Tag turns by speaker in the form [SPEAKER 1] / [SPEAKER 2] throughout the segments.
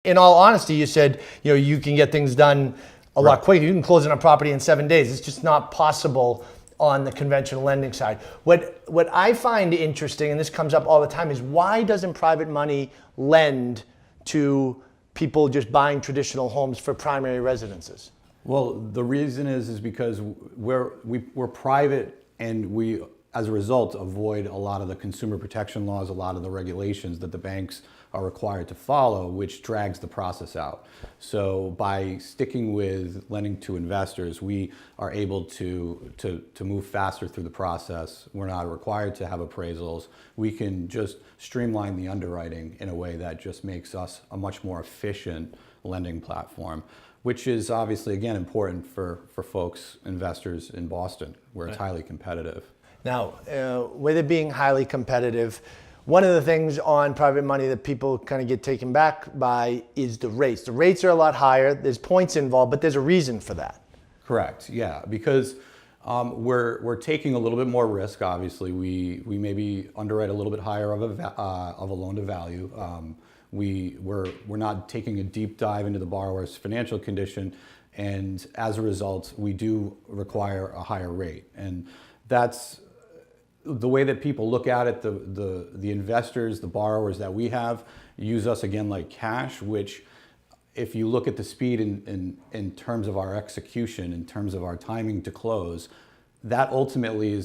[SPEAKER 1] In all honesty, you said, you can get things done a lot quicker. You can close on a property in 7 days. It's just not possible on the conventional lending side. What I find interesting, and this comes up all the time, is why doesn't private money lend to people just buying traditional homes for primary residences?
[SPEAKER 2] Well, the reason is because we're private, and we, as a result, avoid a lot of the consumer protection laws, a lot of the regulations that the banks are required to follow, which drags the process out. So by sticking with lending to investors, we are able to move faster through the process. We're not required to have appraisals. We can just streamline the underwriting in a way that just makes us a much more efficient lending platform, which is obviously, again, important for folks, investors in Boston, where it's highly competitive.
[SPEAKER 1] Now, with it being highly competitive, one of the things on private money that people kind of get taken back by is the rates. The rates are a lot higher. There's points involved, but there's a reason for that. Correct.
[SPEAKER 2] Yeah, because we're taking a little bit more risk. Obviously, we maybe underwrite a little bit higher of a loan to value. We're not taking a deep dive into the borrower's financial condition, and as a result, we do require a higher rate. And that's the way that people look at it. The investors, the borrowers that we have, use us again like cash, which, if you look at the speed in terms of our execution, in terms of our timing to close, that ultimately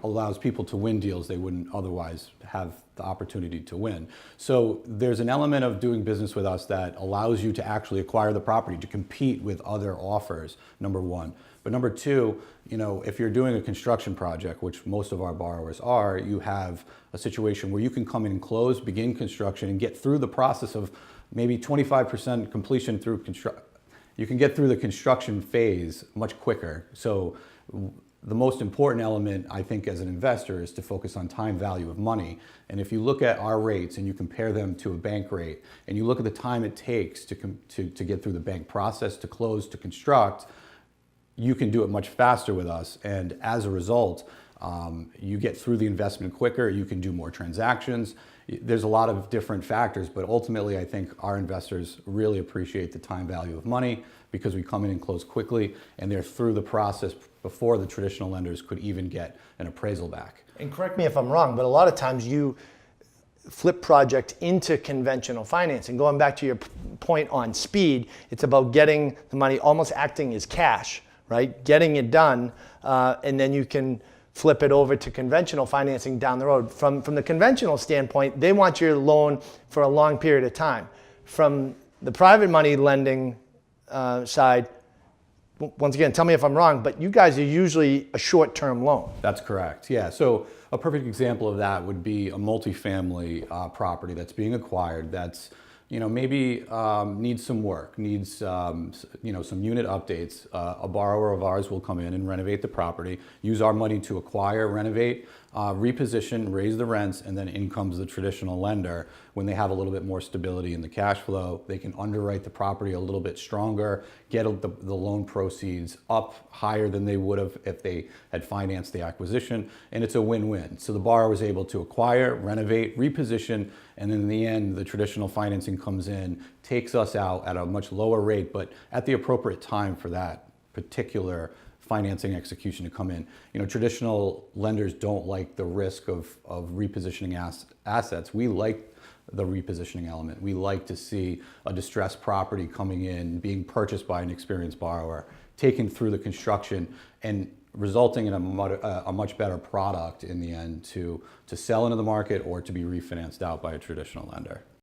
[SPEAKER 2] allows people to win deals they wouldn't otherwise have the opportunity to win. So there's an element of doing business with us that allows you to actually acquire the property, to compete with other offers, number one. But number two, if you're doing a construction project, which most of our borrowers are, you have a situation where you can come in and close, begin construction, and get through the process of maybe 25% completion through construction. You can get through the construction phase much quicker. So the most important element, I think, as an investor, is to focus on time value of money. And if you look at our rates and you compare them to a bank rate, and you look at the time it takes to get through the bank process, to close, to construct, you can do it much faster with us. And as a result, you get through the investment quicker, you can do more transactions. There's a lot of different factors, but ultimately I think our investors really appreciate the time value of money, because we come in and close quickly, and they're through the process before the traditional lenders could even get an appraisal back.
[SPEAKER 1] And correct me if I'm wrong, but a lot of times you flip project into conventional financing. Going back to your point on speed, it's about getting the money, almost acting as cash, right? Getting it done, and then you can flip it over to conventional financing down the road. From the conventional standpoint, they want your loan for a long period of time. From the private money lending side, once again, tell me if I'm wrong, but you guys are usually a short-term loan.
[SPEAKER 2] That's correct, yeah. So a perfect example of that would be a multifamily property that's being acquired that's maybe needs some work, needs some unit updates. A borrower of ours will come in and renovate the property, use our money to acquire, renovate, reposition, raise the rents, and then in comes the traditional lender. When they have a little bit more stability in the cash flow, they can underwrite the property a little bit stronger, get the loan proceeds up higher than they would have if they had financed the acquisition, and it's a win-win. So the borrower is able to acquire, renovate, reposition, and then in the end, the traditional financing comes in, takes us out at a much lower rate, but at the appropriate time for that particular financing execution to come in. Traditional lenders don't like the risk of repositioning assets. We like the repositioning element. We like to see a distressed property coming in, being purchased by an experienced borrower, taken through the construction, and resulting in a much better product in the end to sell into the market or to be refinanced out by a traditional lender.